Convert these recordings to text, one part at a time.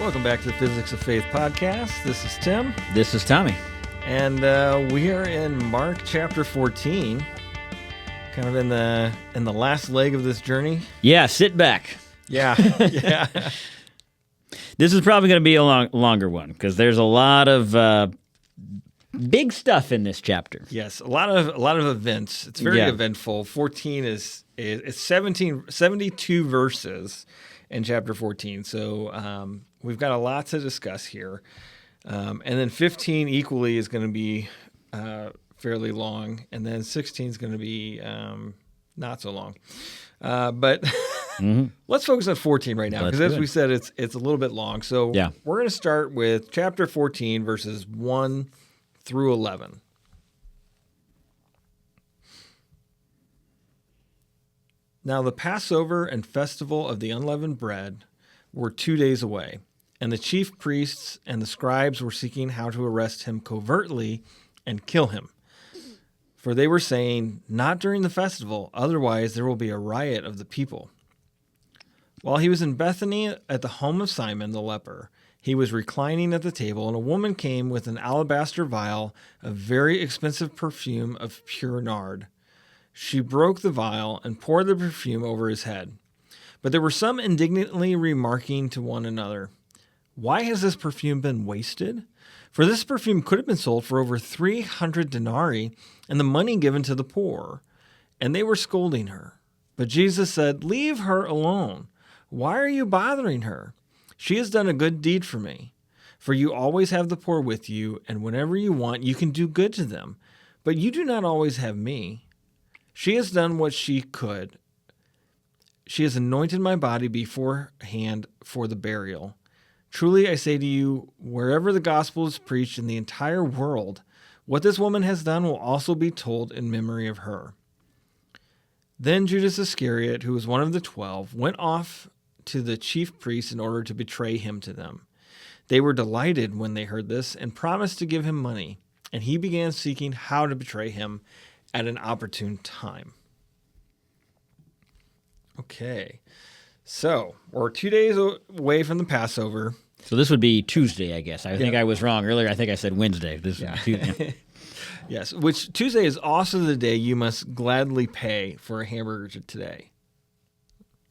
Welcome back to the Physics of Faith podcast. This is Tim. This is Tommy. And we are in Mark chapter 14, kind of in the last leg of this journey. Yeah, sit back. Yeah, yeah. This is probably going to be a longer one because there's a lot of big stuff in this chapter. Yes, a lot of events. It's very eventful. 14 is 72 verses in chapter 14. So we've got a lot to discuss here. And then 15 equally is going to be fairly long, and then 16 is going to be not so long. But let's focus on 14 right now, because as we said, it's a little bit long. So we're going to start with chapter 14, verses 1 through 11. Now the Passover and festival of the unleavened bread were 2 days away. And the chief priests and the scribes were seeking how to arrest him covertly and kill him. For they were saying, "Not during the festival, otherwise there will be a riot of the people." While he was in Bethany at the home of Simon the leper, he was reclining at the table, and a woman came with an alabaster vial of very expensive perfume of pure nard. She broke the vial and poured the perfume over his head. But there were some indignantly remarking to one another, "Why has this perfume been wasted? For this perfume could have been sold for over 300 denarii and the money given to the poor." And they were scolding her. But Jesus said, "Leave her alone. Why are you bothering her? She has done a good deed for me. For you always have the poor with you, and whenever you want, you can do good to them. But you do not always have me. She has done what she could. She has anointed my body beforehand for the burial. Truly, I say to you, wherever the gospel is preached in the entire world, what this woman has done will also be told in memory of her." Then Judas Iscariot, who was one of the 12, went off to the chief priests in order to betray him to them. They were delighted when they heard this and promised to give him money, and he began seeking how to betray him at an opportune time. Okay, so we're 2 days away from the Passover. So this would be Tuesday, I guess. I think I was wrong earlier. I think I said Wednesday. This is Tuesday. Yes, which Tuesday is also the day you must gladly pay for a hamburger today.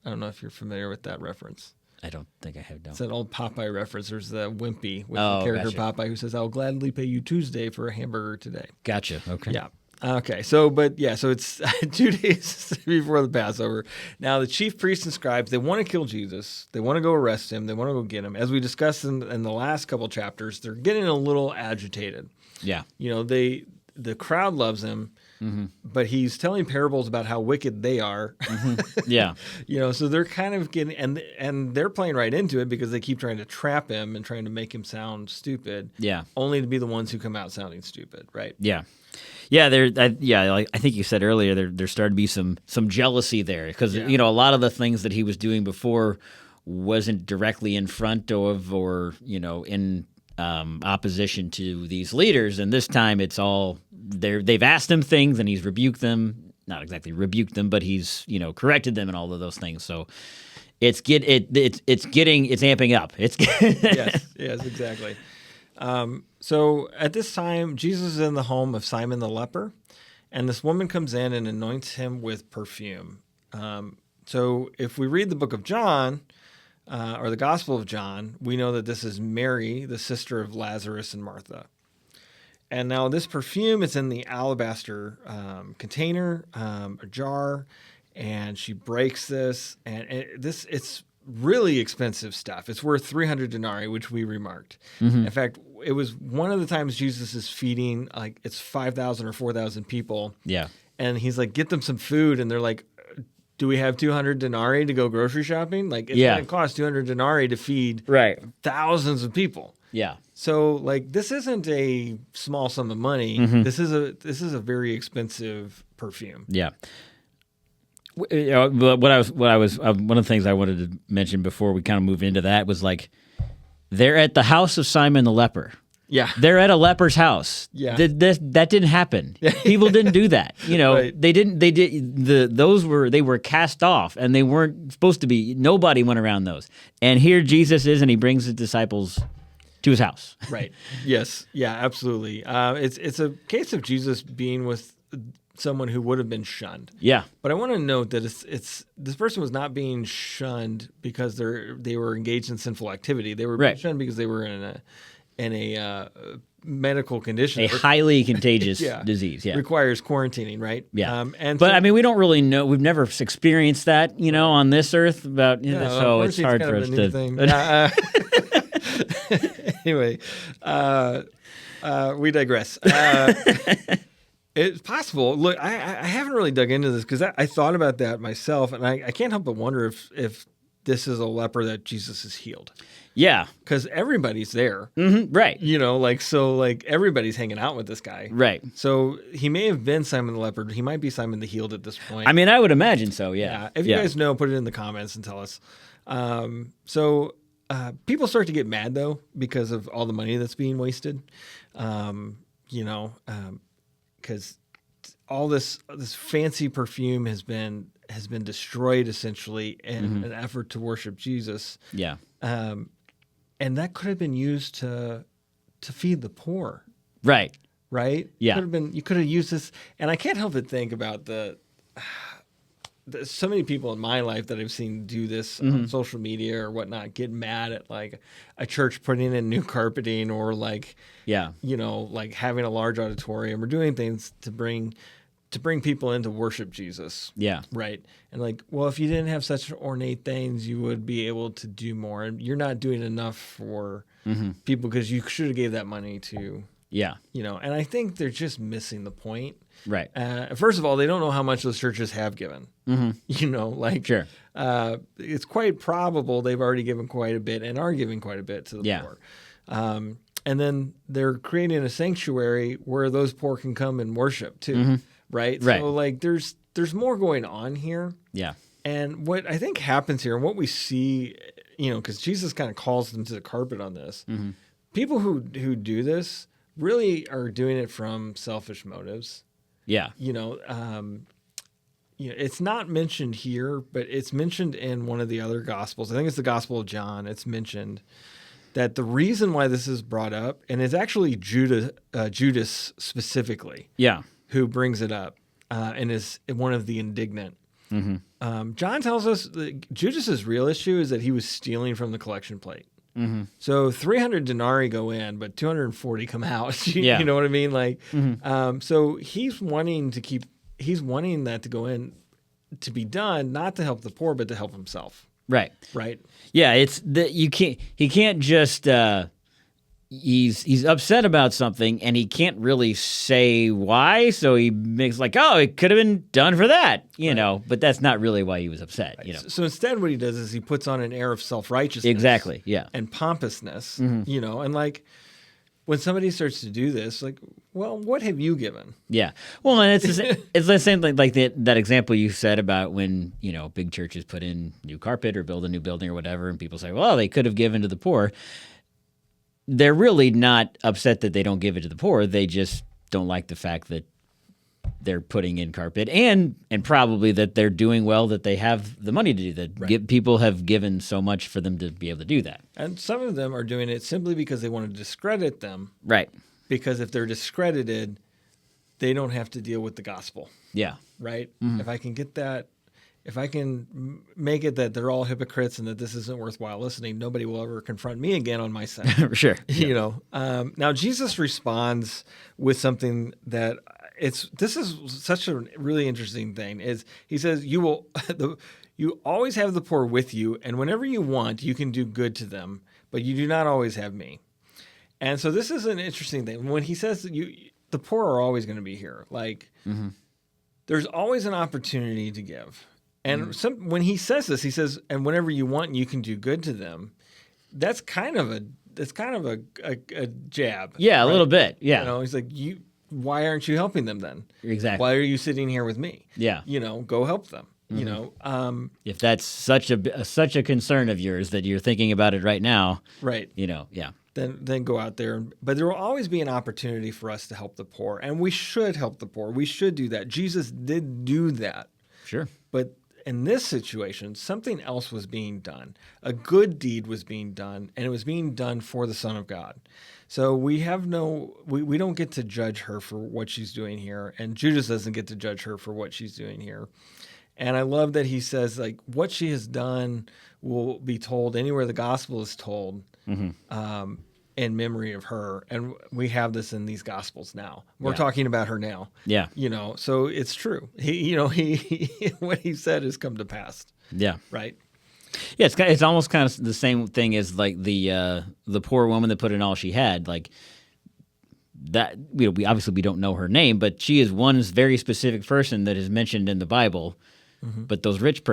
I don't know if you're familiar with that reference. I don't think I have. No. It's an old Popeye reference. There's the Wimpy with the character Popeye who says, "I'll gladly pay you Tuesday for a hamburger today." Gotcha. Okay. Yeah. Okay, so it's 2 days before the Passover. Now, the chief priests and scribes, they want to kill Jesus. They want to go arrest him. They want to go get him. As we discussed in the last couple chapters, they're getting a little agitated. Yeah. You know, the crowd loves him, but he's telling parables about how wicked they are. Yeah. You know, so they're kind of getting, and they're playing right into it because they keep trying to trap him and trying to make him sound stupid. Yeah. Only to be the ones who come out sounding stupid, right? Yeah. Yeah, like I think you said earlier, there started to be some jealousy there because a lot of the things that he was doing before wasn't directly in front of or in opposition to these leaders, and this time it's all they've asked him things and he's rebuked them, not exactly rebuked them, but he's corrected them and all of those things. So it's amping up. Yes, exactly. So at this time, Jesus is in the home of Simon the leper, and this woman comes in and anoints him with perfume. So if we read the book of John, or the Gospel of John, we know that this is Mary, the sister of Lazarus and Martha. And now this perfume is in the alabaster container, a jar, and she breaks this, and it's really expensive stuff. It's worth 300 denarii, which we remarked. In fact, it was one of the times Jesus is feeding, like, it's 5,000 or 4,000 people. Yeah. And he's like, get them some food. And they're like, do we have 200 denarii to go grocery shopping? Like, it's going to cost 200 denarii to feed thousands of people. Yeah. So, like, this isn't a small sum of money. This is a very expensive perfume. Yeah. But one of the things I wanted to mention before we kind of move into that was, like, they're at the house of Simon the leper. Yeah. They're at a leper's house. Yeah. That didn't happen. People didn't do that. Right. They were cast off, and they weren't supposed to be. Nobody went around those. And here Jesus is, and he brings his disciples to his house. Right. Yes. Yeah, absolutely. It's a case of Jesus being with someone who would have been shunned. Yeah. But I want to note that it's this person was not being shunned because they were engaged in sinful activity. They were being Right. shunned because they were in a medical condition. A highly contagious Yeah. disease. Yeah. Requires quarantining, right? Yeah. But I mean, we don't really know. We've never experienced that, on this earth. So it's quarantine's hard kind for of us a new thing. Anyway, we digress. It's possible. Look, I haven't really dug into this because I thought about that myself, and I can't help but wonder if this is a leper that Jesus has healed. Yeah. Because everybody's there. Mm-hmm. Right. Everybody's hanging out with this guy. Right. So he may have been Simon the leper. He might be Simon the healed at this point. I mean, I would imagine so, yeah. If you guys know, put it in the comments and tell us. People start to get mad, though, because of all the money that's being wasted. Because all this fancy perfume has been destroyed essentially in an effort to worship Jesus. Yeah. And that could have been used to feed the poor. Right. Right? Yeah. You could have used this, and I can't help but think about so many people in my life that I've seen do this on social media or whatnot get mad at like a church putting in new carpeting or like having a large auditorium or doing things to bring people in to worship Jesus. Yeah. Right. And like, well, if you didn't have such ornate things, you would be able to do more. And you're not doing enough for people because you should have gave that money to, and I think they're just missing the point. Right. First of all, they don't know how much those churches have given. Sure. It's quite probable they've already given quite a bit and are giving quite a bit to the poor. And then they're creating a sanctuary where those poor can come and worship too. Right. Right. So like there's more going on here. Yeah. And what I think happens here and what we see, because Jesus kind of calls them to the carpet on this, people who do this really are doing it from selfish motives. Yeah. It's not mentioned here, but it's mentioned in one of the other Gospels. I think it's the Gospel of John. It's mentioned that the reason why this is brought up, and it's actually Judas specifically, who brings it up, and is one of the indignant. John tells us that Judas's real issue is that he was stealing from the collection plate. So 300 denarii go in, but 240 come out. You know what I mean? Like, so he's wanting that to go in to be done, not to help the poor, but to help himself. Right. Right. Yeah. It's that he can't just, he's upset about something and he can't really say why. So he makes like, oh, it could have been done for that, but that's not really why he was upset, So instead what he does is he puts on an air of self-righteousness. Exactly. Yeah. And pompousness, and like when somebody starts to do this, like, well, what have you given? Yeah. Well, and it's the same thing like that example you said about when, big churches put in new carpet or build a new building or whatever. And people say, well, they could have given to the poor. They're really not upset that they don't give it to the poor. They just don't like the fact that they're putting in carpet and probably that they're doing well, that they have the money to do that. Right. People have given so much for them to be able to do that. And some of them are doing it simply because they want to discredit them. Right. Because if they're discredited, they don't have to deal with the gospel. Yeah. Right? If I can get that, if I can make it that they're all hypocrites and that this isn't worthwhile listening, nobody will ever confront me again on my side. Sure. Now Jesus responds with something that this is such a really interesting thing. Is he says you always have the poor with you, and whenever you want, you can do good to them, but you do not always have me. And so this is an interesting thing. When he says that the poor are always going to be here, like there's always an opportunity to give. And when he says this, he says, and whenever you want, you can do good to them. That's kind of a jab. Yeah, a right? little bit. Yeah. He's like, why aren't you helping them then? Exactly. Why are you sitting here with me? Yeah. Go help them. If that's such a concern of yours that you're thinking about it right now. Right. Yeah. then go out there. But there will always be an opportunity for us to help the poor, and we should help the poor. We should do that. Jesus did do that. Sure. But in this situation, something else was being done. A good deed was being done, and it was being done for the Son of God. So we don't get to judge her for what she's doing here, and Judas doesn't get to judge her for what she's doing here. And I love that he says, like, what she has done will be told anywhere the gospel is told, in memory of her. And we have this in these gospels now. We're talking about her now. Yeah. So it's true. He what he said has come to pass. Yeah. Right. Yeah, it's almost kind of the same thing as like the poor woman that put in all she had. Like that, we obviously we don't know her name, but she is one very specific person that is mentioned in the Bible. Mm-hmm. But those rich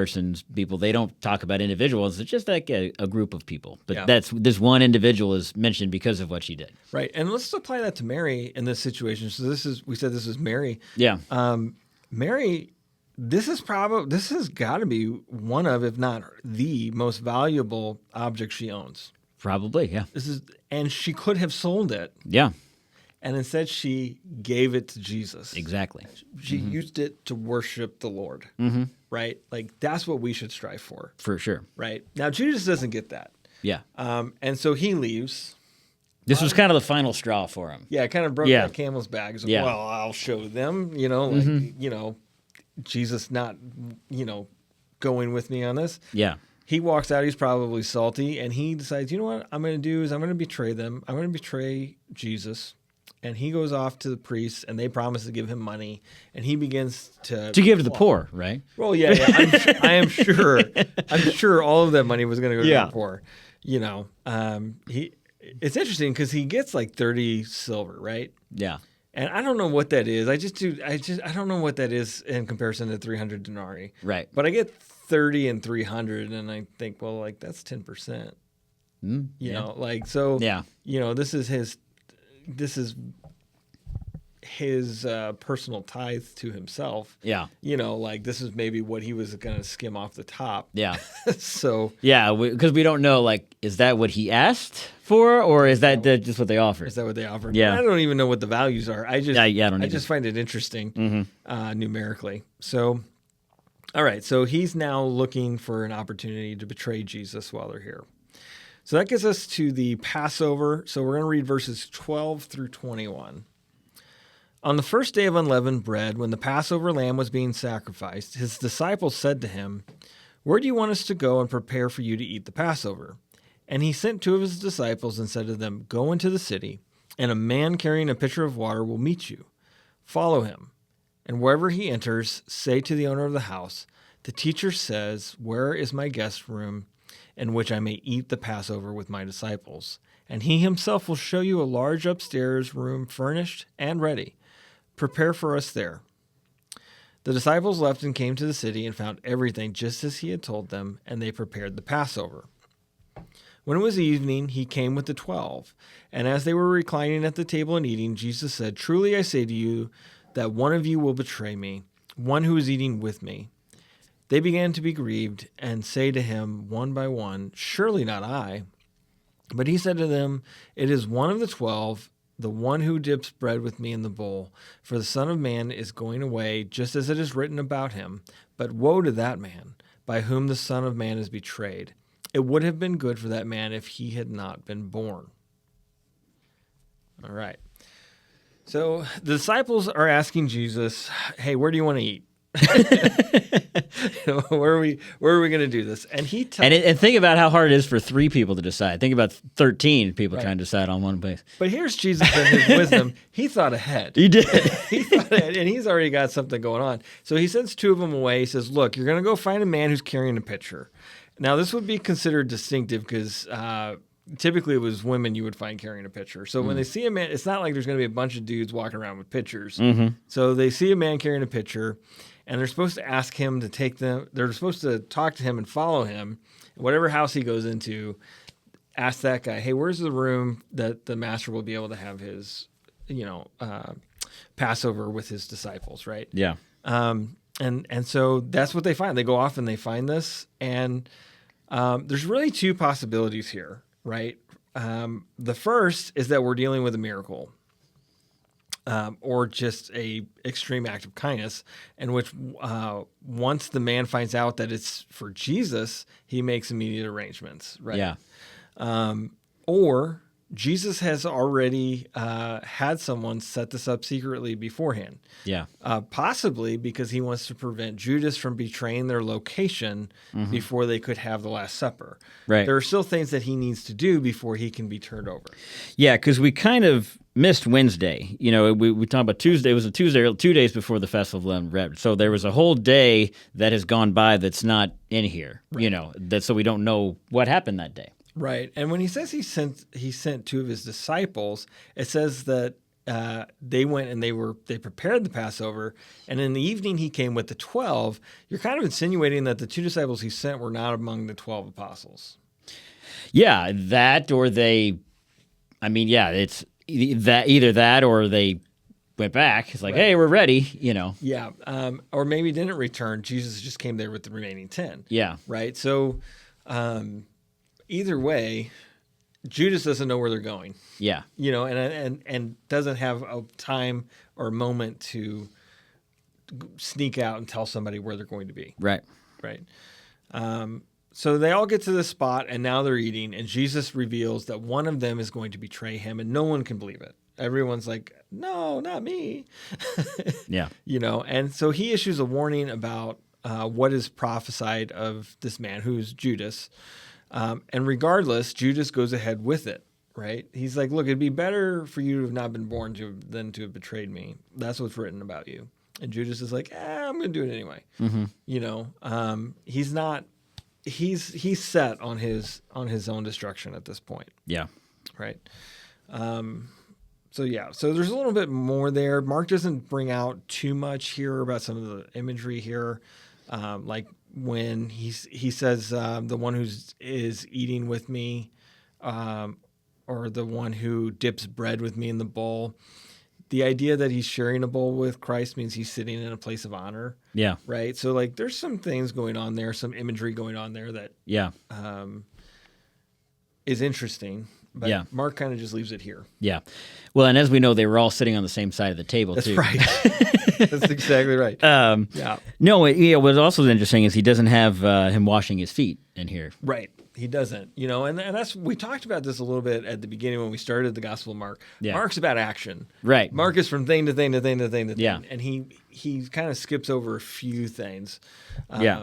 people, they don't talk about individuals. It's just like a group of people. But this one individual is mentioned because of what she did. Right, and let's apply that to Mary in this situation. So we said this is Mary. Yeah, Mary. This has got to be one of, if not the most valuable object she owns. Probably, yeah. And she could have sold it. Yeah. And instead she gave it to Jesus. Exactly. She used it to worship the Lord. Mm-hmm. Right? Like that's what we should strive for. For sure. Right? Now Judas doesn't get that. Yeah. And so he leaves. This was kind of the final straw for him. Yeah, it kind of broke that camel's back. He's like, well, I'll show them, Jesus not, going with me on this. Yeah. He walks out. He's probably salty. And he decides, you know what I'm going to do is I'm going to betray them. I'm going to betray Jesus. And he goes off to the priests, and they promise to give him money. And he begins to give to the poor, right? Well, yeah. I am sure. I'm sure all of that money was going to go to the poor. It's interesting because he gets like 30 silver, right? Yeah. And I don't know what that is. I don't know what that is in comparison to 300 denarii. Right. But I get 30 and 300, and I think, well, like that's 10%. You know, like so. Yeah. This is his personal tithe to himself. Yeah. Like this is maybe what he was going to skim off the top. Yeah. So. Yeah, because we don't know, like, is that what he asked for, or is that just what they offered? Is that what they offered? Yeah. I don't even know what the values are. I just find it interesting numerically. So, all right. So he's now looking for an opportunity to betray Jesus while they're here. So that gets us to the Passover. So we're going to read verses 12 through 21. On the first day of unleavened bread, when the Passover lamb was being sacrificed, his disciples said to him, "Where do you want us to go and prepare for you to eat the Passover?" And he sent two of his disciples and said to them, "Go into the city, and a man carrying a pitcher of water will meet you. Follow him. And wherever he enters, say to the owner of the house, 'The teacher says, where is my guest room in which I may eat the Passover with my disciples? And he himself will show you a large upstairs room furnished and ready. Prepare for us there.' The disciples left and came to the city and found everything just as he had told them, and they prepared the Passover. When it was evening, he came with the 12. And as they were reclining at the table and eating, Jesus said, 'Truly I say to you that one of you will betray me, one who is eating with me.' They began to be grieved and say to him one by one, 'Surely not I.' But he said to them, 'It is one of the 12, the one who dips bread with me in the bowl. For the Son of Man is going away, just as it is written about him. But woe to that man, by whom the Son of Man is betrayed. It would have been good for that man if he had not been born.'" All right. So the disciples are asking Jesus, "Hey, where do you want to eat?" Where are we going to do this? And he and think about how hard it is for 3 people to decide. Think about 13 people trying to decide on one place. But here's Jesus and his wisdom. He thought ahead. He did. He thought ahead, and he's already got something going on. So he sends 2 of them away. He says, "Look, you're going to go find a man who's carrying a pitcher." Now, this would be considered distinctive because typically it was women you would find carrying a pitcher. So when they see a man, it's not like there's going to be a bunch of dudes walking around with pitchers. So they see a man carrying a pitcher, and they're supposed to ask him to take them. They're supposed to talk to him and follow him. Whatever house he goes into, ask that guy, "Hey, where's the room that the master will be able to have his, Passover with his disciples?" Right? Yeah. And so that's what they find. They go off and they find this, and there's really 2 possibilities here, right? The first is that we're dealing with a miracle. Or just a extreme act of kindness, in which once the man finds out that it's for Jesus, he makes immediate arrangements, right? Yeah. Or Jesus has already had someone set this up secretly beforehand. Yeah. Possibly because he wants to prevent Judas from betraying their location before they could have the Last Supper. Right. There are still things that he needs to do before he can be turned over. Yeah, because we kind of missed Wednesday. We talked about Tuesday. It was a Tuesday, 2 days before the Festival of Unleavened Bread. So there was a whole day that has gone by that's not in here. Right. So we don't know what happened that day. Right. And when he says he sent two of his disciples, it says that they went and they prepared the Passover, and in the evening he came with the 12. You're kind of insinuating that the two disciples he sent were not among the 12 apostles. Yeah, that or they. I mean, yeah, it's either that or they went back. It's like, right. Hey, we're ready. Yeah. Or maybe didn't return. Jesus just came there with the remaining 10. Yeah. Right. So. Either way, Judas doesn't know where they're going. Yeah. And doesn't have a time or a moment to sneak out and tell somebody where they're going to be. Right. Right. So they all get to this spot, and now they're eating, and Jesus reveals that one of them is going to betray him, and no one can believe it. Everyone's like, no, not me. Yeah. And so he issues a warning about what is prophesied of this man, who's Judas. And regardless, Judas goes ahead with it, right? He's like, look, it'd be better for you to have not been born than to have betrayed me. That's what's written about you. And Judas is like, I'm going to do it anyway. Mm-hmm. He's not, he's set on his own destruction at this point. Yeah. Right. So there's a little bit more there. Mark doesn't bring out too much here about some of the imagery here. Like when he says the one is eating with me, or the one who dips bread with me in the bowl. The idea that he's sharing a bowl with Christ means he's sitting in a place of honor. Yeah. Right. So like there's some things going on there, some imagery going on there that is interesting. But Mark kind of just leaves it here. Yeah. Well, and as we know, they were all sitting on the same side of the table, That's too. Right. That's exactly right. No, what's also interesting is he doesn't have him washing his feet in here. Right. He doesn't. And that's, we talked about this a little bit at the beginning when we started the Gospel of Mark. Yeah. Mark's about action. Right. Mark is from thing to thing to thing to thing to thing. Yeah. And he kind of skips over a few things. Yeah.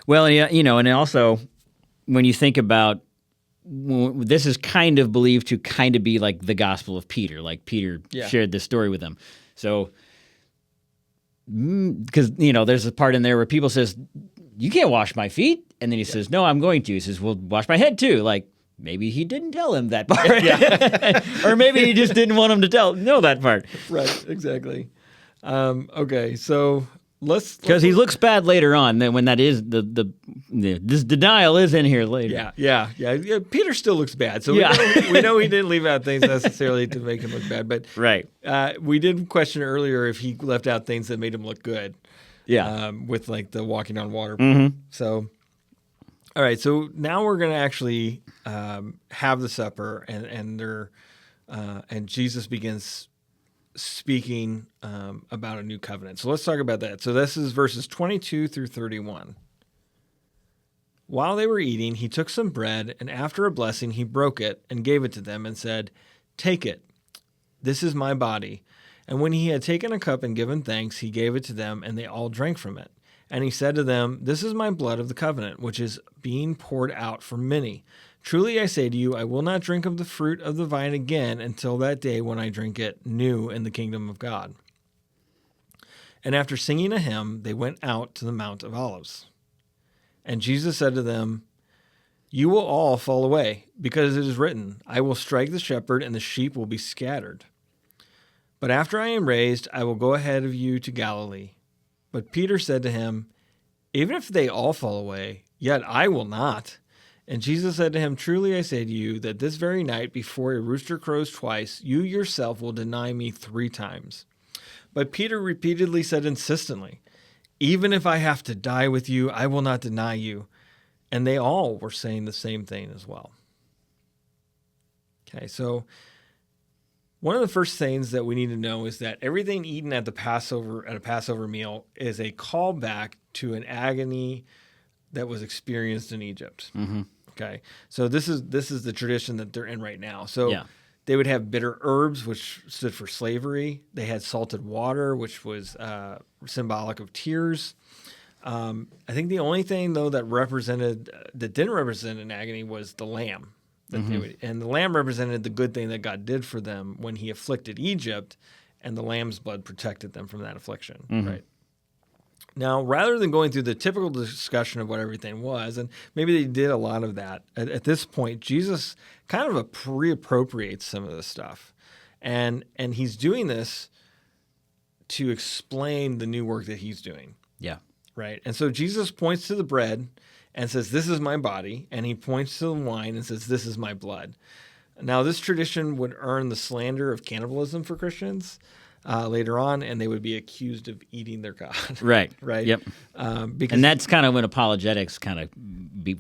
Well, and also when you think about, this is kind of believed to kind of be like the Gospel of Peter, like Peter shared this story with them. So, because, there's a part in there where people says, you can't wash my feet. And then he says, no, I'm going to. He says, well, wash my head too. Like, maybe he didn't tell him that part. Or maybe he just didn't want him to know that part. Right, exactly. Okay, so because he looks bad later on. Then when that is this denial is in here later. Yeah. Peter still looks bad, so we know he didn't leave out things necessarily to make him look bad. But right, we did question earlier if he left out things that made him look good. Yeah, with like the walking on water. Mm-hmm. So, all right. So now we're going to actually have the supper, and Jesus begins speaking about a new covenant. So let's talk about that. So this is verses 22 through 31. While they were eating, he took some bread, and after a blessing, he broke it and gave it to them and said, "Take it. This is my body." And when he had taken a cup and given thanks, he gave it to them, and they all drank from it. And he said to them, "This is my blood of the covenant, which is being poured out for many. Truly I say to you, I will not drink of the fruit of the vine again until that day when I drink it new in the kingdom of God." And after singing a hymn, they went out to the Mount of Olives. And Jesus said to them, "You will all fall away, because it is written, I will strike the shepherd, and the sheep will be scattered. But after I am raised, I will go ahead of you to Galilee." But Peter said to him, "Even if they all fall away, yet I will not." And Jesus said to him, "Truly I say to you, that this very night before a rooster crows twice, you yourself will deny me 3 times. But Peter repeatedly said insistently, "Even if I have to die with you, I will not deny you." And they all were saying the same thing as well. Okay, so one of the first things that we need to know is that everything eaten at a Passover meal is a callback to an agony that was experienced in Egypt. Mm-hmm. Okay, so this is the tradition that they're in right now. So Yeah. they would have bitter herbs, which stood for slavery. They had salted water, which was symbolic of tears. I think the only thing though that didn't represent an agony was the lamb. And the lamb represented the good thing that God did for them when He afflicted Egypt, and the lamb's blood protected them from that affliction. Right. Now, rather than going through the typical discussion of what everything was, and maybe they did a lot of that, at this point, Jesus kind of pre-appropriates some of this stuff. And He's doing this to explain the new work that He's doing. Yeah. Right. And so Jesus points to the bread and says, "This is my body." And He points to the wine and says, "This is my blood." Now, this tradition would earn the slander of cannibalism for Christians later on, and they would be accused of eating their God. Right. Right. Yep. Because And that's kind of when apologetics kind of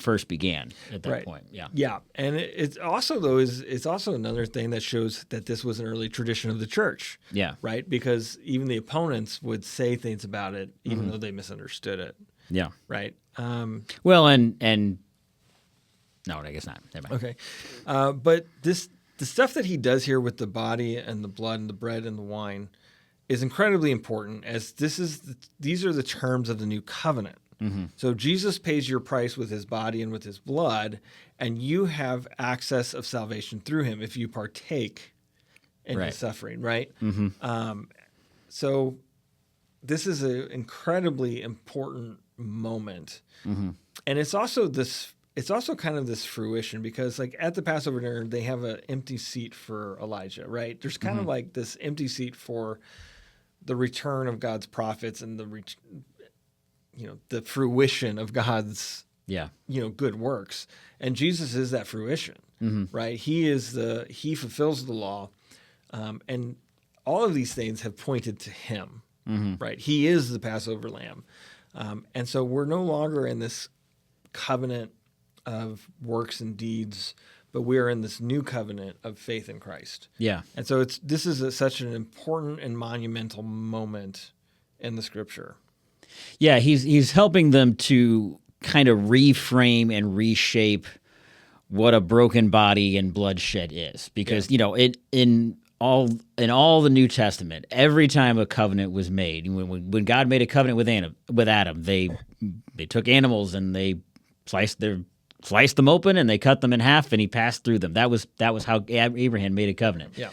first began at that Right. point. Yeah. Yeah, and it's also it's also another thing that shows that this was an early tradition of the church. Yeah. Right, because even the opponents would say things about it, even though they misunderstood it. Yeah. Right. Well, and no, I guess not. Never mind. Okay, but the stuff that He does here with the body and the blood and the bread and the wine is incredibly important, as these are the terms of the new covenant. So Jesus pays your price with His body and with His blood, and you have access of salvation through Him if you partake in Right. His suffering. Right. So this is an incredibly important moment, and it's also kind of this fruition, because like at the Passover dinner, they have an empty seat for Elijah, right? There's kind of like this empty seat for the return of God's prophets and the fruition of God's Yeah. good works. And Jesus is that fruition, right? He fulfills the law, and all of these things have pointed to Him, right? He is the Passover lamb, and so we're no longer in this covenant of works and deeds, but we are in this new covenant of faith in Christ. Yeah. And so this is such an important and monumental moment in the Scripture. Yeah, he's helping them to kind of reframe and reshape what a broken body and bloodshed is, because in all the New Testament, every time a covenant was made, when God made a covenant with Adam, they took animals and they sliced them open and they cut them in half and He passed through them. That was how Abraham made a covenant. Yeah.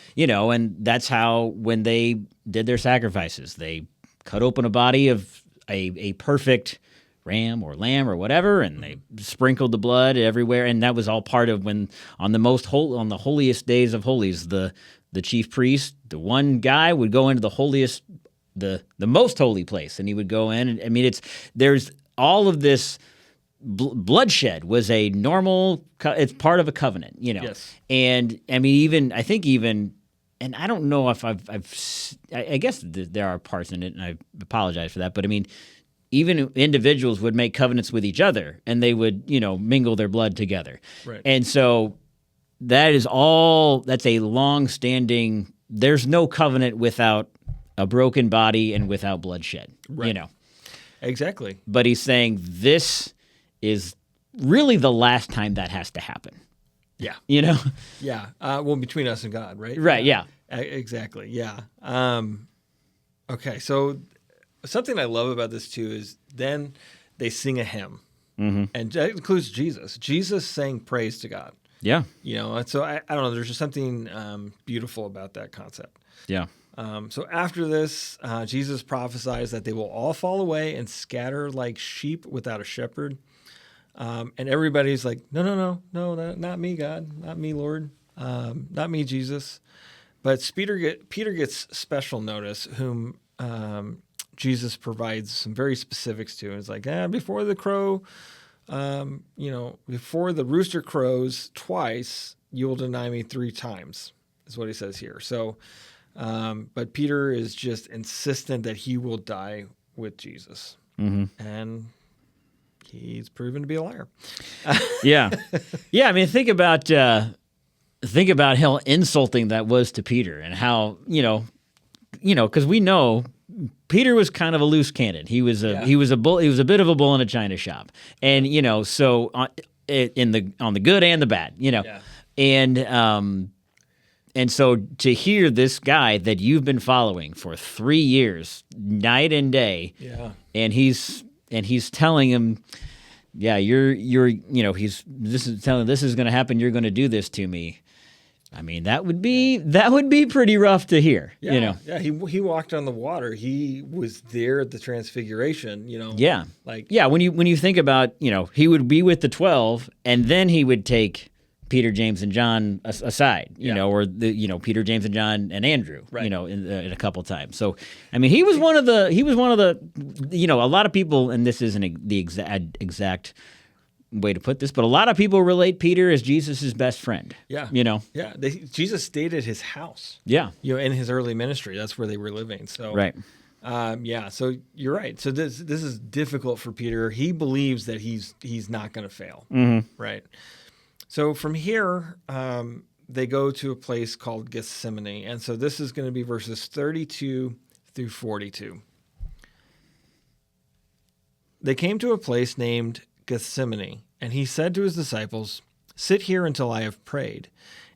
And that's how when they did their sacrifices, they cut open a body of a perfect ram or lamb or whatever, and they sprinkled the blood everywhere, and that was all part of when on the holiest days of holies, the chief priest, the one guy, would go into the holiest, the most holy place, and he would go in. And I mean, there's all of this. Bloodshed was a normal. It's part of a covenant, Yes. And I mean, and I don't know if I guess there are parts in it, and I apologize for that, but I mean, even individuals would make covenants with each other, and they would, mingle their blood together. Right. And so that's a long-standing, there's no covenant without a broken body and without bloodshed, Right. Exactly. But He's saying this is really the last time that has to happen. Yeah. Yeah. Well, between us and God, right? Right, yeah. Exactly. Yeah. Okay. So something I love about this too is then they sing a hymn, and that includes Jesus. Jesus sang praise to God. Yeah. And so I don't know. There's just something beautiful about that concept. Yeah. So after this, Jesus prophesies that they will all fall away and scatter like sheep without a shepherd. And everybody's like, no, not me, God, not me, Lord, not me, Jesus. But Peter gets special notice, whom Jesus provides some very specifics to. And it's like, before the rooster crows twice, you will deny me 3 times, is what he says here. So, but Peter is just insistent that he will die with Jesus. And he's proven to be a liar. Yeah. I mean, think about think about how insulting that was to Peter, and how because we know Peter was kind of a loose cannon. He was a bull. He was a bit of a bull in a china shop, and so on the good and the bad, and so to hear this guy that you've been following for 3 years, night and day, and he's telling him, this is going to happen. You're going to do this to me. I mean, that would be pretty rough to hear. Yeah, he walked on the water. He was there at the Transfiguration. When you think about, he would be with the 12, and then he would take Peter, James, and John aside, or Peter, James, and John and Andrew, right. In a couple times. So, I mean, he was one of the, a lot of people, and this isn't the exact way to put this, but a lot of people relate Peter as Jesus' best friend. Yeah. Jesus stayed at his house. Yeah. In his early ministry, that's where they were living. So, right. So you're right. So this is difficult for Peter. He believes that he's not going to fail. Mm-hmm. Right. So from here, they go to a place called Gethsemane. And so this is going to be verses 32 through 42. They came to a place named Gethsemane, and he said to his disciples, "Sit here until I have prayed."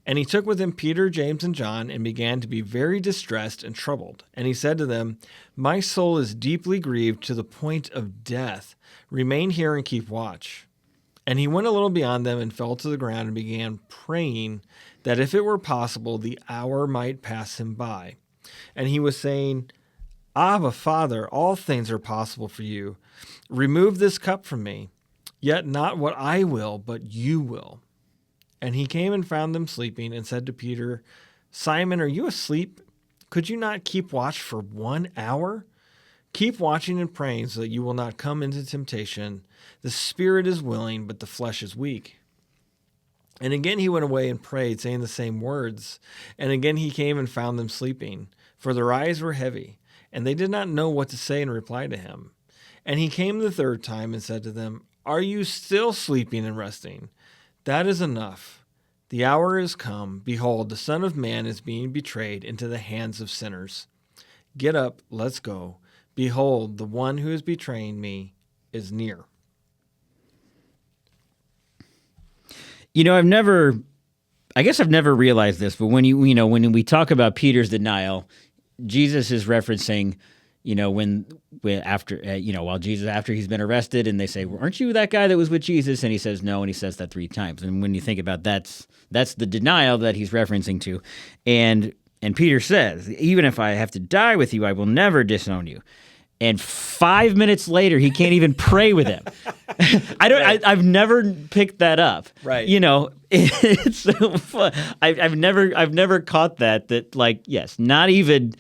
And he took with him Peter, James, and John, and began to be very distressed and troubled. And he said to them, "My soul is deeply grieved to the point of death. Remain here and keep watch." And he went a little beyond them and fell to the ground and began praying that if it were possible, the hour might pass him by. And he was saying, "Abba, Father, all things are possible for you. Remove this cup from me. Yet not what I will, but you will." And he came and found them sleeping and said to Peter, "Simon, are you asleep? Could you not keep watch for 1 hour? Keep watching and praying so that you will not come into temptation. The spirit is willing, but the flesh is weak." And again he went away and prayed, saying the same words. And again he came and found them sleeping, for their eyes were heavy, and they did not know what to say in reply to him. And he came the third time and said to them, "Are you still sleeping and resting? That is enough. The hour is come. Behold, the Son of Man is being betrayed into the hands of sinners. Get up, let's go. Behold, the one who is betraying me is near." I've never realized this, but when when we talk about Peter's denial, Jesus is referencing, when after while Jesus, after he's been arrested, and they say, "Well, aren't you that guy that was with Jesus?" And he says no, and he says that 3 times. And when you think about that's the denial that he's referencing to, and Peter says, "Even if I have to die with you, I will never disown you." And 5 minutes later, he can't even pray with him. I've never picked that up. Right. It's so fun. I've never caught that like, yes, not even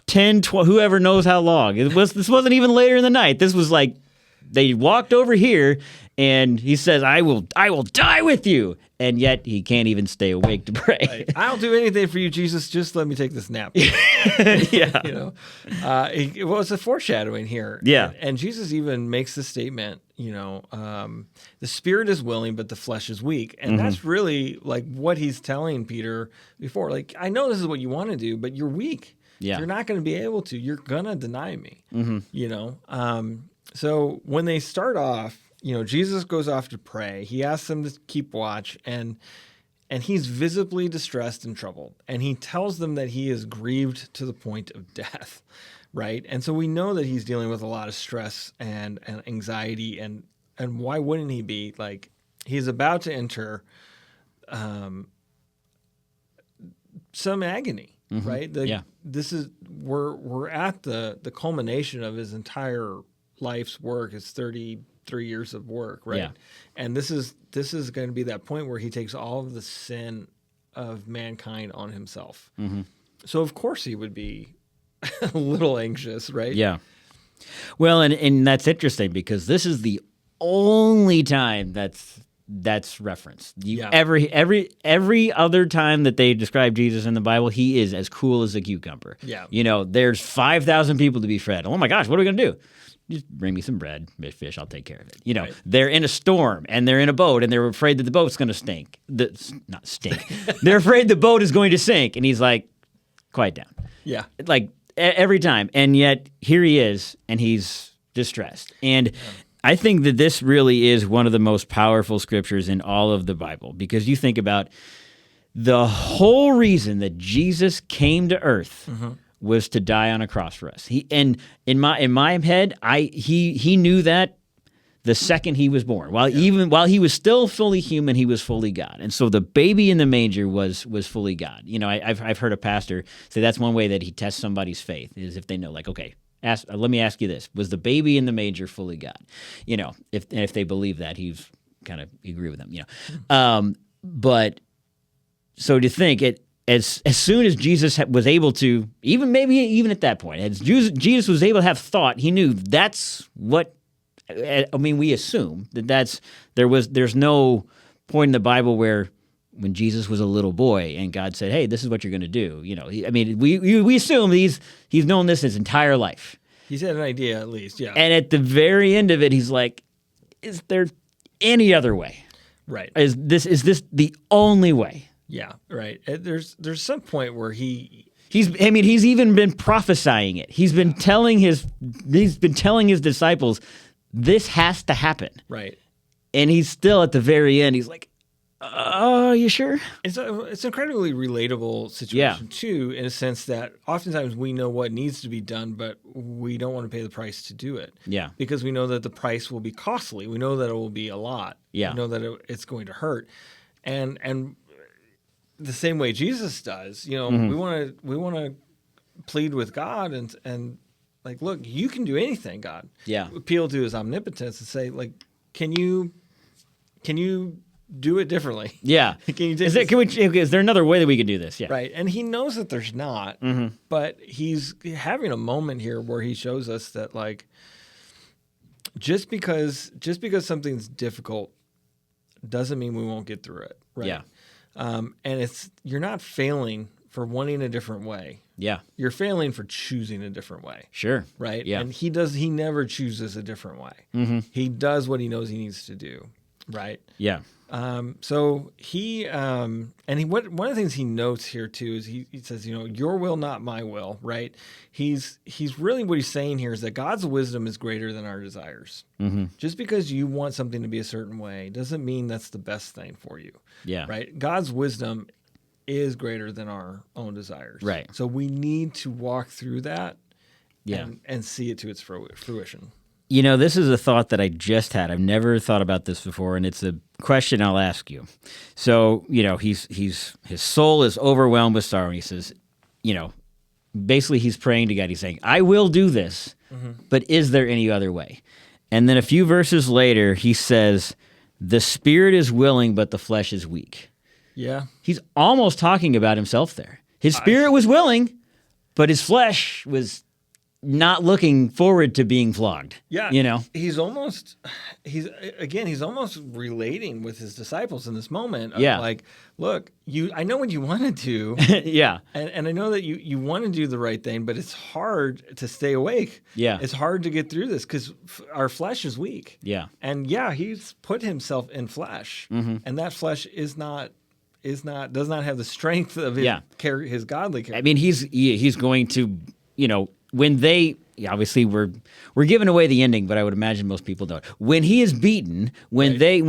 10, 12, whoever knows how long. This wasn't even later in the night. This was like they walked over here, and he says, I will die with you. And yet he can't even stay awake to pray. Right. "I'll do anything for you, Jesus. Just let me take this nap." Yeah. It's a foreshadowing here. Yeah. And Jesus even makes the statement, the spirit is willing, but the flesh is weak. And that's really like what he's telling Peter before. Like, I know this is what you want to do, but you're weak. Yeah. You're not going to be able to. You're going to deny me. Mm-hmm. So when they start off, Jesus goes off to pray. He asks them to keep watch, and he's visibly distressed and troubled. And he tells them that he is grieved to the point of death, right? And so we know that he's dealing with a lot of stress and anxiety, and why wouldn't he be? Like, he's about to enter some agony, right? This is we're at the culmination of his entire life's work. It's 33 years of work, right? Yeah. And this is going to be that point where he takes all of the sin of mankind on himself. Mm-hmm. So of course he would be a little anxious, right? Yeah. Well, and that's interesting, because this is the only time that that's referenced. Yeah. Every other time that they describe Jesus in the Bible, he is as cool as a cucumber. Yeah. There's 5,000 people to be fed. Oh my gosh, what are we gonna do? Just bring me some bread, fish. I'll take care of it. Right. They're in a storm and they're in a boat and they're afraid that the boat's gonna stink. Not stink. They're afraid the boat is going to sink, and he's like, "Quiet down." Yeah. Like every time, and yet here he is, and he's distressed. And I think that this really is one of the most powerful scriptures in all of the Bible, because you think about the whole reason that Jesus came to earth was to die on a cross for us. In my head, he knew that the second he was born. While he was still fully human, he was fully God. And so the baby in the manger was fully God. I've heard a pastor say that's one way that he tests somebody's faith, is if they know, like, okay, let me ask you this: was the baby in the manger fully God? If they believe that, he's kind of agree with them. But so to think it, as soon as Jesus was able to, even at that point, as Jesus was able to have thought, he knew that's what. I mean, we assume there's no point in the Bible where when Jesus was a little boy and God said, "Hey, this is what you're going to do." We assume he's known this his entire life. He's had an idea, at least, yeah. And at the very end of it, he's like, "Is there any other way? Right. Is this the only way?" Yeah, right. There's some point where he's even been prophesying it. He's been telling his disciples, this has to happen. Right. And he's still at the very end. He's like, "Oh, you sure?" It's an incredibly relatable situation, too, in a sense that oftentimes we know what needs to be done, but we don't want to pay the price to do it. Yeah. Because we know that the price will be costly. We know that it will be a lot. Yeah. We know that it's going to hurt. And the same way Jesus does, we want to plead with God and like, look, you can do anything, God. Yeah. Appeal to his omnipotence and say, like, can you do it differently? Yeah. Is there another way that we could do this? Yeah. Right. And he knows that there's not, but he's having a moment here where he shows us that, like, just because something's difficult doesn't mean we won't get through it. Right. Yeah. And you're not failing for wanting a different way. Yeah. You're failing for choosing a different way. Sure. Right? Yeah. And he never chooses a different way. He does what he knows he needs to do. Right? Yeah. So one of the things he notes here too is he says, your will, not my will, right? He's really, what he's saying here is that God's wisdom is greater than our desires. Just because you want something to be a certain way doesn't mean that's the best thing for you. Yeah. Right? God's wisdom is greater than our own desires. Right. So we need to walk through that Yeah. and see it to its fruition. This is a thought that I just had. I've never thought about this before, and it's a question I'll ask you. So, his soul is overwhelmed with sorrow. And he says, basically he's praying to God. He's saying, "I will do this, but is there any other way?" And then a few verses later, he says, "The spirit is willing, but the flesh is weak." Yeah. He's almost talking about himself there. His spirit was willing, but his flesh was not looking forward to being flogged. Yeah. He's almost relating with his disciples in this moment. Of like, look, I know what you want to do. Yeah. And I know that you want to do the right thing, but it's hard to stay awake. Yeah. It's hard to get through this because our flesh is weak. Yeah. And he's put himself in flesh. And that flesh does not have the strength of his godly character. I mean, he's going to, when they obviously we're giving away the ending, but I would imagine most people don't. When he is beaten, when they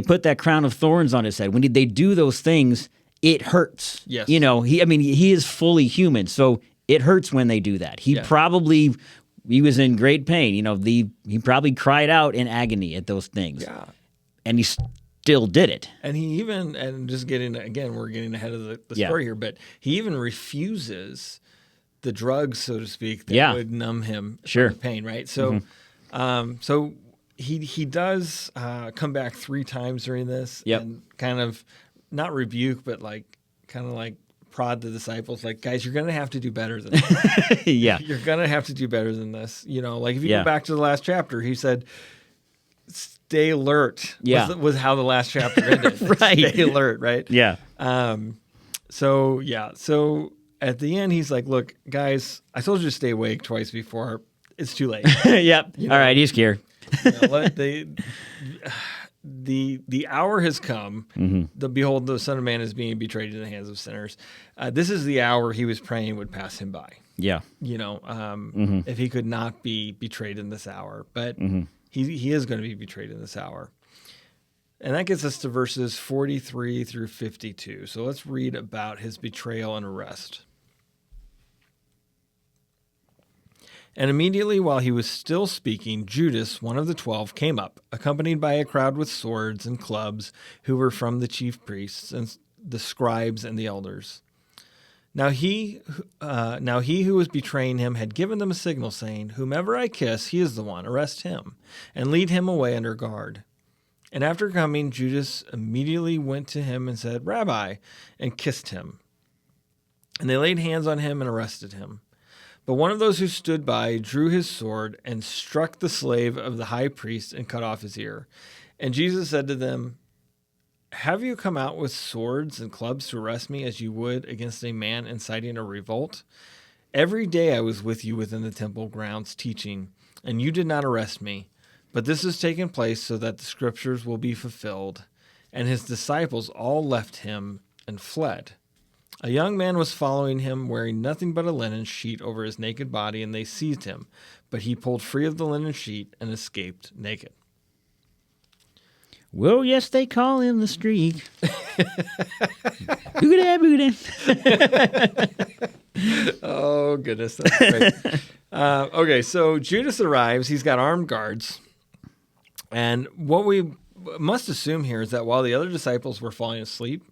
put that crown of thorns on his head, when they do those things, it hurts. Yes. He is fully human, so it hurts when they do that. He was in great pain. He probably cried out in agony at those things. Yeah. And he still did it. And we're getting ahead of the story here, but he even refuses the drugs, so to speak, that would numb him from the pain, right? So, so he does come back 3 times during this, and kind of not rebuke, but kind of prod the disciples, like, guys, you're going to have to do better than this. Yeah, you're going to have to do better than this. If you go back to the last chapter, he said, stay alert. Yeah. Was how the last chapter ended. Right. Stay alert, right? Yeah. So at the end, he's like, "Look, guys, I told you to stay awake twice before. It's too late. Yep. You All know, right. He's here. The hour has come. Behold, the Son of Man is being betrayed in the hands of sinners. This is the hour he was praying would pass him by. Yeah. If he could not be betrayed in this hour, but he is going to be betrayed in this hour. And that gets us to verses 43 through 52. So let's read about his betrayal and arrest. And immediately while he was still speaking, Judas, one of the 12, came up, accompanied by a crowd with swords and clubs, who were from the chief priests and the scribes and the elders. Now he who was betraying him had given them a signal, saying, "Whomever I kiss, he is the one. Arrest him, and lead him away under guard." And after coming, Judas immediately went to him and said, "Rabbi," and kissed him. And they laid hands on him and arrested him. But one of those who stood by drew his sword and struck the slave of the high priest and cut off his ear. And Jesus said to them, "Have you come out with swords and clubs to arrest me as you would against a man inciting a revolt? Every day I was with you within the temple grounds teaching, and you did not arrest me. But this has taken place so that the scriptures will be fulfilled." And his disciples all left him and fled. A young man was following him, wearing nothing but a linen sheet over his naked body, and they seized him. But he pulled free of the linen sheet and escaped naked. Well, yes, they call him the Streak. Booga booga. Oh, goodness. That's great. Okay, so Judas arrives. He's got armed guards. And what we must assume here is that while the other disciples were falling asleep,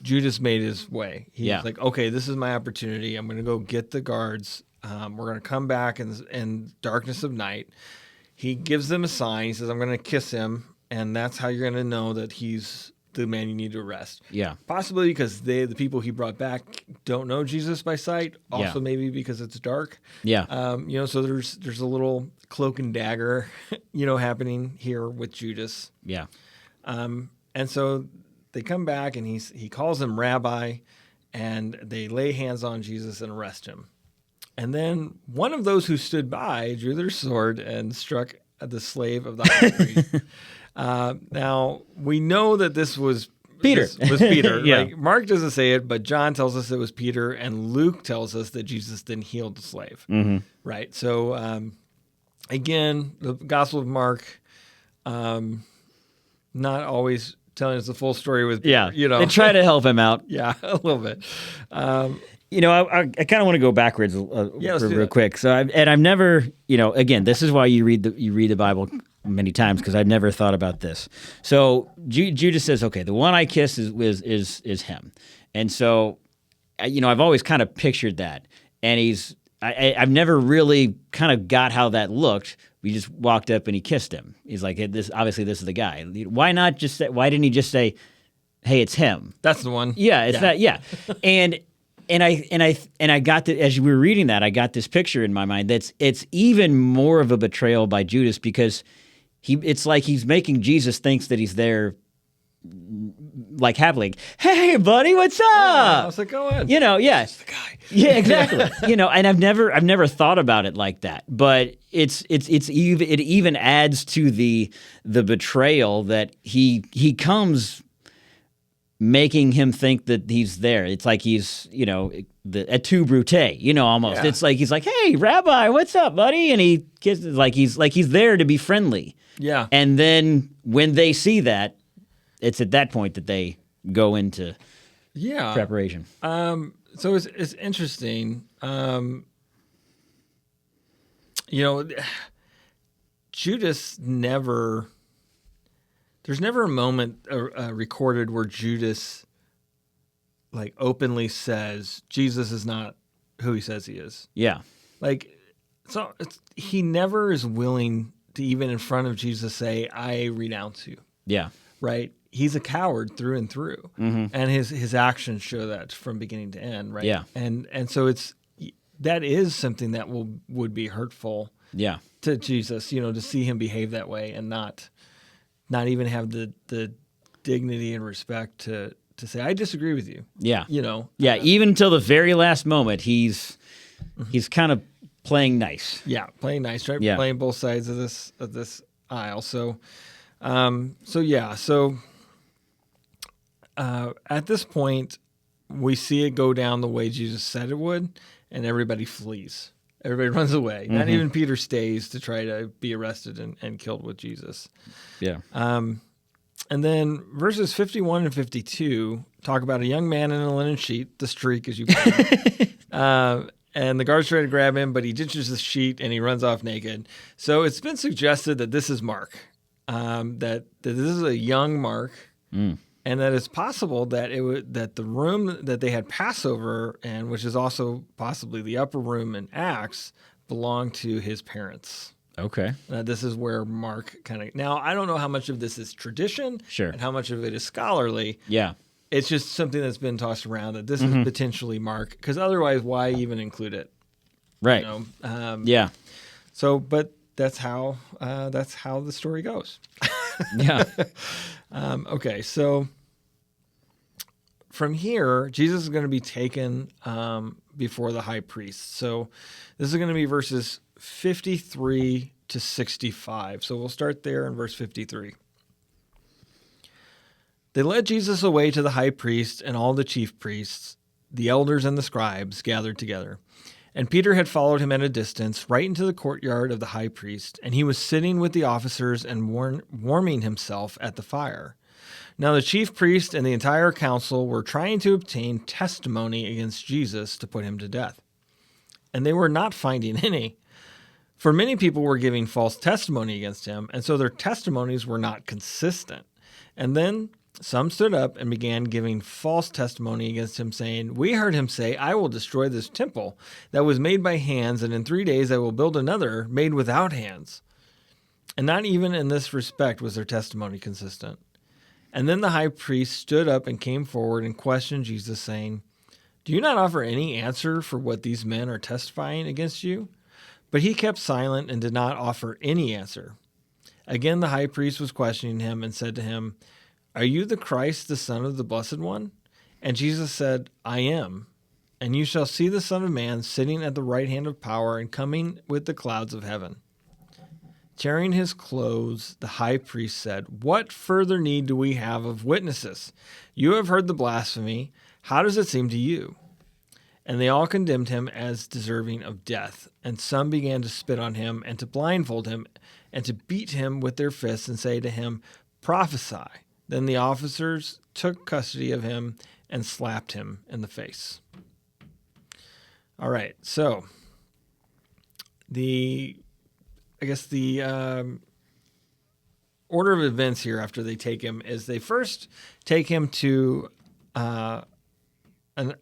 Judas made his way. He was like, okay, this is my opportunity. I'm going to go get the guards. We're going to come back in darkness of night. He gives them a sign. He says, "I'm going to kiss him." And that's how you're going to know that he's the man you need to arrest. Yeah. Possibly because the people he brought back don't know Jesus by sight. Also maybe because it's dark. Yeah. So there's a little cloak and dagger, happening here with Judas. Yeah. And so they come back and he calls him Rabbi, and they lay hands on Jesus and arrest him. And then one of those who stood by drew their sword and struck the slave of the high priest. Now, we know that this was Peter. Right? Mark doesn't say it, but John tells us it was Peter, and Luke tells us that Jesus then healed the slave. Right? So, again, the Gospel of Mark, not always telling us the full story with Peter, They try to help him out. Yeah, a little bit. I kind of want to go backwards real quick. So, I've never, again, this is why you read the Bible many times, because I've never thought about this. So Judas says, "Okay, the one I kiss is him," and so, I've always kind of pictured that, and I've never really kind of got how that looked. We just walked up and he kissed him. He's like, this is the guy. Why didn't he just say, "Hey, it's him"? That's the one. Yeah, it's that. Yeah, and I got that as we were reading that, I got this picture in my mind. It's even more of a betrayal by Judas, because it's like he's making Jesus thinks that he's there, like happily. "Hey, buddy, what's up? How's it going?" It's the guy. Yeah, exactly. And I've never thought about it like that. But it even adds to the betrayal that he comes making him think that he's there. It's like he's, et tu brute, almost. Yeah. It's like he's like, "Hey, Rabbi, what's up, buddy?" And he kisses like he's there to be friendly. Yeah. And then when they see that, it's at that point that they go into preparation. So it's interesting. Judas never. There's never a moment recorded where Judas, like, openly says Jesus is not who he says he is. Yeah. He never is willing to, even in front of Jesus, say, "I renounce you." Yeah. Right? He's a coward through and through. Mm-hmm. And his actions show that from beginning to end, right? Yeah. And so that is something that would be hurtful to Jesus, to see him behave that way and not not even have the dignity and respect to say, I disagree with you. Yeah. Yeah, Even till the very last moment, he's kind of playing nice. Yeah, playing nice, right? Yeah. Playing both sides of this aisle. So at this point, we see it go down the way Jesus said it would, and everybody flees. Everybody runs away. Not even Peter stays to try to be arrested and killed with Jesus. Yeah. And then verses 51 and 52 talk about a young man in a linen sheet, the streak, as you call it. And the guards try to grab him, but he ditches the sheet and he runs off naked. So it's been suggested that this is Mark, that this is a young Mark, and that it's possible that that the room that they had Passover in, which is also possibly the upper room in Acts, belonged to his parents. Okay. This is where Mark kind of... Now, I don't know how much of this is tradition and how much of it is scholarly. Yeah. It's just something that's been tossed around that this is potentially Mark, because otherwise, why even include it? Right. Yeah. So, but that's how the story goes. Yeah. Okay, so from here, Jesus is going to be taken before the high priest. So this is going to be verses 53 to 65. So we'll start there in verse 53. They led Jesus away to the high priest, and all the chief priests, the elders and the scribes, gathered together. And Peter had followed him at a distance, right into the courtyard of the high priest, and he was sitting with the officers and warming himself at the fire. Now the chief priest and the entire council were trying to obtain testimony against Jesus to put him to death. And they were not finding any, for many people were giving false testimony against him, and so their testimonies were not consistent. And then some stood up and began giving false testimony against him, saying, "We heard him say, 'I will destroy this temple that was made by hands, and in 3 days I will build another made without hands.' And not even in this respect was their testimony consistent. And then the high priest stood up and came forward and questioned Jesus, saying, 'Do you not offer any answer for what these men are testifying against you?' But he kept silent and did not offer any answer. Again the high priest was questioning him and said to him, 'Are you the Christ, the Son of the Blessed One?' And Jesus said, 'I am. And you shall see the Son of Man sitting at the right hand of power and coming with the clouds of heaven.' Tearing his clothes, the high priest said, 'What further need do we have of witnesses? You have heard the blasphemy. How does it seem to you?' And they all condemned him as deserving of death. And some began to spit on him and to blindfold him and to beat him with their fists and say to him, 'Prophesy.' Then the officers took custody of him and slapped him in the face." All right, so the order of events here after they take him is they first take him to an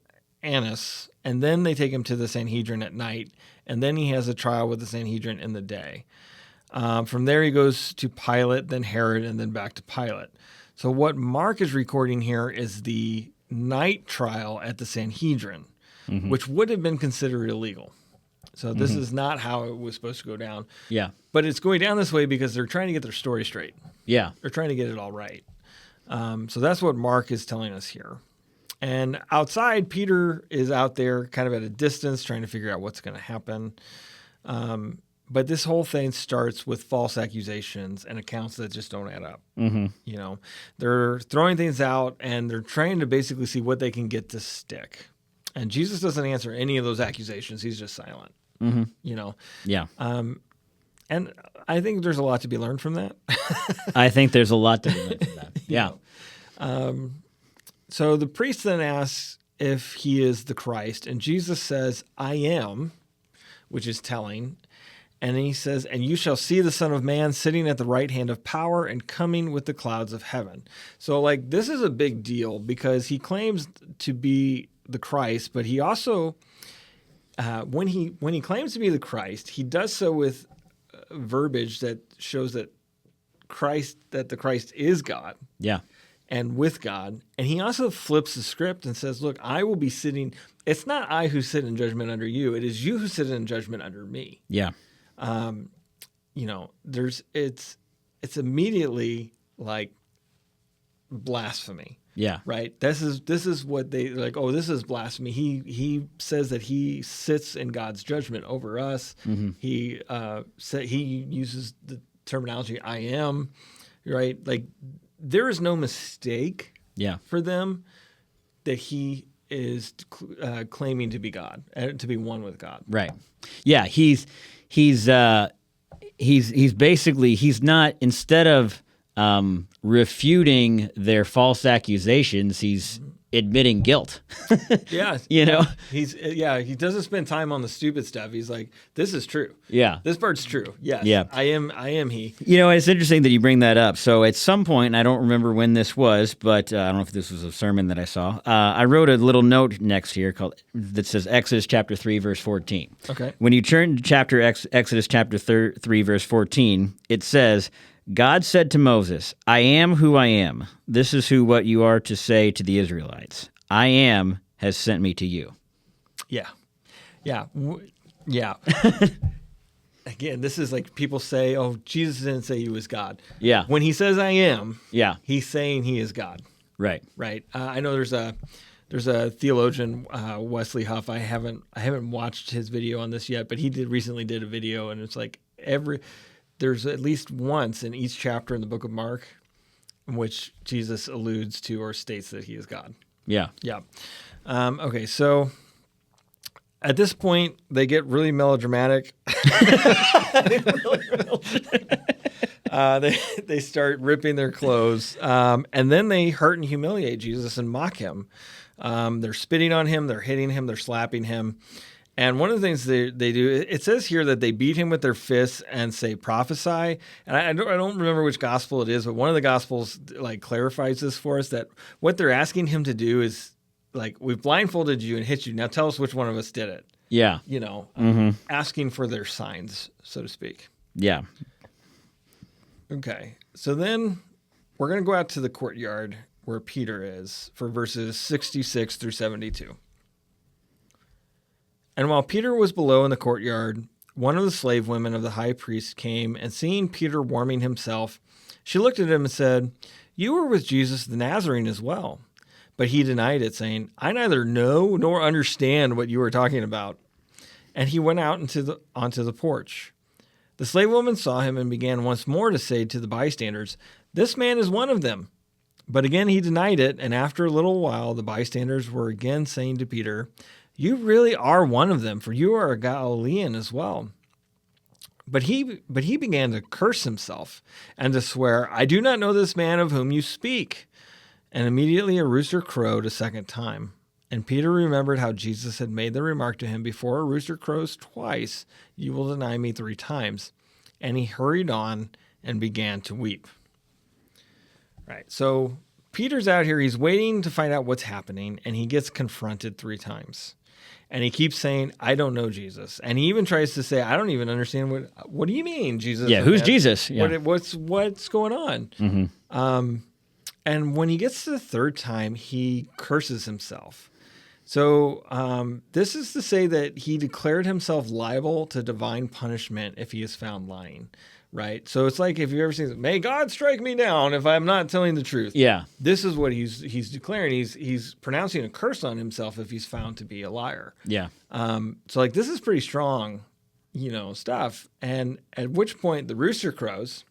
Annas, and then they take him to the Sanhedrin at night, and then he has a trial with the Sanhedrin in the day. From there he goes to Pilate, then Herod, and then back to Pilate. So what Mark is recording here is the night trial at the Sanhedrin, which would have been considered illegal. So this is not how it was supposed to go down. Yeah. But it's going down this way because they're trying to get their story straight. Yeah. They're trying to get it all right. So that's what Mark is telling us here. And outside, Peter is out there kind of at a distance trying to figure out what's going to happen. But this whole thing starts with false accusations and accounts that just don't add up. You know, they're throwing things out and they're trying to basically see what they can get to stick. And Jesus doesn't answer any of those accusations. He's just silent. You know? Yeah. And I think there's a lot to be learned from that. I think there's a lot to be learned from that. Yeah. So the priest then asks if he is the Christ, and Jesus says, "I am," which is telling. And he says, "And you shall see the Son of Man sitting at the right hand of power and coming with the clouds of heaven." So, like, this is a big deal because he claims to be the Christ, but he also, when he claims to be the Christ, he does so with verbiage that shows that the Christ is God. Yeah. And with God. And he also flips the script and says, "Look, I will be sitting. It's not I who sit in judgment under you. It is you who sit in judgment under me." Yeah. You know, it's immediately like blasphemy. Yeah. Right. This is what they like. Oh, this is blasphemy. He says that he sits in God's judgment over us. Mm-hmm. He he uses the terminology "I am." Right. Like there is no mistake. Yeah. For them that he is claiming to be God, to be one with God. Right. Yeah. He's basically, he's not, instead of refuting their false accusations, he's admitting guilt. Yeah. You know? He doesn't spend time on the stupid stuff. He's like, this is true. Yeah. This part's true. Yes. Yeah. I am he. You know, it's interesting that you bring that up. So at some point, and I don't remember when this was, but I don't know if this was a sermon that I saw. I wrote a little note next here that says Exodus chapter 3, verse 14. Okay. When you turn to Exodus chapter 3, verse 14, it says, God said to Moses, I am who I am. This is what you are to say to the Israelites. I am has sent me to you. Yeah. Yeah. Yeah. Again, this is like people say, oh, Jesus didn't say he was God. Yeah. When he says I am, Yeah. he's saying he is God. Right. Right. I know there's a theologian, Wesley Huff. I haven't watched his video on this yet, but he recently did a video, and it's like there's at least once in each chapter in the book of Mark in which Jesus alludes to or states that he is God. Yeah. Yeah. Okay, so at this point, they get really melodramatic. They start ripping their clothes, and then they hurt and humiliate Jesus and mock him. They're spitting on him, they're hitting him, they're slapping him. And one of the things they do, it says here that they beat him with their fists and say prophesy. And I don't remember which gospel it is, but one of the gospels like clarifies this for us, that what they're asking him to do is like, we've blindfolded you and hit you. Now tell us which one of us did it. Yeah. You know, asking for their signs, so to speak. Yeah. Okay. So then we're going to go out to the courtyard where Peter is for verses 66 through 72. And while Peter was below in the courtyard, one of the slave women of the high priest came, and seeing Peter warming himself, she looked at him and said, You were with Jesus the Nazarene as well. But he denied it, saying, I neither know nor understand what you are talking about. And he went out onto the porch. The slave woman saw him and began once more to say to the bystanders, This man is one of them. But again he denied it, and after a little while the bystanders were again saying to Peter, You really are one of them, for you are a Galilean as well. But he began to curse himself and to swear, I do not know this man of whom you speak. And immediately a rooster crowed a second time. And Peter remembered how Jesus had made the remark to him, Before a rooster crows twice, you will deny me 3 times. And he hurried on and began to weep. Right, so Peter's out here, he's waiting to find out what's happening, and he gets confronted 3 times. And he keeps saying, I don't know Jesus. And he even tries to say, I don't even understand what do you mean, Jesus? Yeah, who's Jesus? Yeah. What's going on? Mm-hmm. And when he gets to the 3rd time, he curses himself. So this is to say that he declared himself liable to divine punishment if he is found lying, right? So it's like if you've ever seen, may God strike me down if I'm not telling the truth. Yeah. This is what he's declaring. He's pronouncing a curse on himself if he's found to be a liar. Yeah. So like this is pretty strong, stuff. And at which point the rooster crows,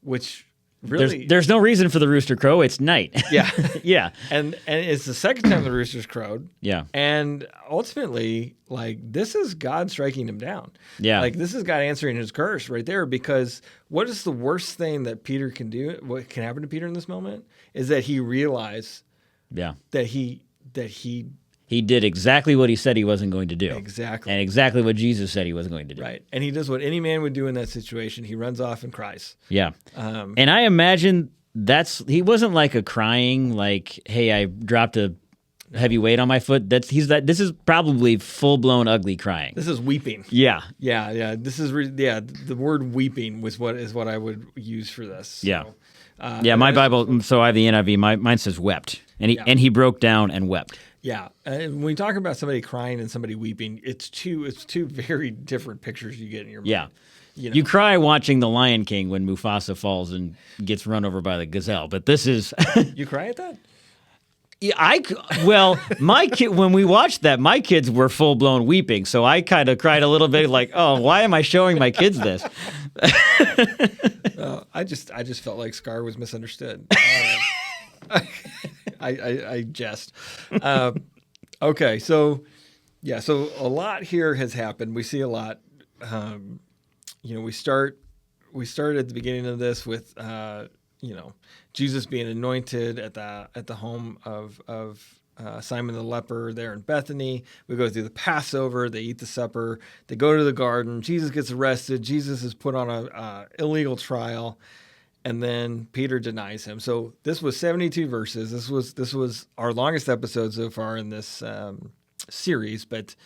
which really there's no reason for the rooster crow. It's night. Yeah. Yeah. And it's the second time the roosters crowed. Yeah. And ultimately, like, this is God striking him down. Yeah. Like, this is God answering his curse right there, because what is the worst thing that Peter can do, what can happen to Peter in this moment, is that he realized that he did exactly what he said he wasn't going to do. Exactly. And exactly what Jesus said he wasn't going to do. Right. And he does what any man would do in that situation. He runs off and cries. Yeah. And I imagine he wasn't like a crying, like, hey, I dropped a heavy weight on my foot. This is probably full-blown ugly crying. This is weeping. Yeah. Yeah. This is, the word weeping was what I would use for this. Yeah. So, my Bible, so I have the NIV, mine says wept. And he broke down and wept. Yeah, and when we talk about somebody crying and somebody weeping, it's two very different pictures you get in your mind. Yeah. You know? You cry watching The Lion King when Mufasa falls and gets run over by the gazelle, but this is You cry at that? yeah, my kid when we watched that, my kids were full blown weeping, so I kind of cried a little bit, like, oh, why am I showing my kids this? I just felt like Scar was misunderstood. I jest. Okay, so yeah, so a lot here has happened. We see a lot. We start at the beginning of this with Jesus being anointed at the home of Simon the leper there in Bethany. We go through the Passover. They eat the supper. They go to the garden. Jesus gets arrested. Jesus is put on a illegal trial, and then Peter denies him. So this was 72 verses. This was our longest episode so far in this series. But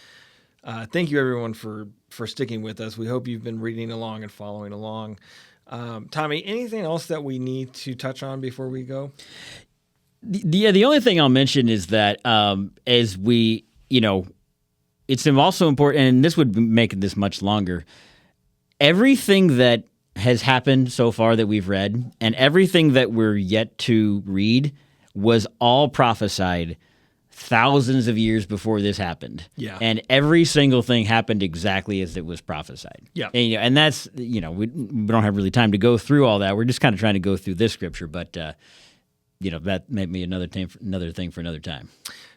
thank you everyone for sticking with us. We hope you've been reading along and following along. Tommy, anything else that we need to touch on before we go? The only thing I'll mention is that as we, it's also important, and this would make this much longer, everything that has happened so far that we've read and everything that we're yet to read was all prophesied thousands of years before this happened. Yeah. And every single thing happened exactly as it was prophesied. Yeah. And that's, we don't have really time to go through all that. We're just kind of trying to go through this scripture, but that may be another thing for another time.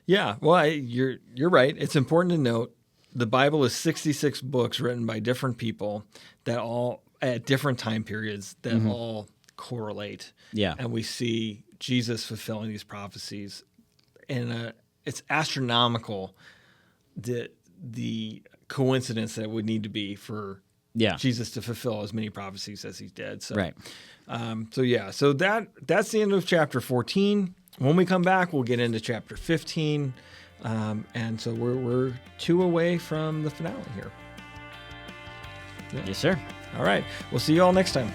Yeah. Well, you're right. It's important to note the Bible is 66 books written by different people that all at different time periods that all correlate. Yeah. And we see Jesus fulfilling these prophecies. And it's astronomical the coincidence that it would need to be for Jesus to fulfill as many prophecies as he did. So, right. So that's the end of chapter 14. When we come back, we'll get into chapter 15. And so we're 2 away from the finale here. Yeah. Yes, sir. All right. We'll see you all next time.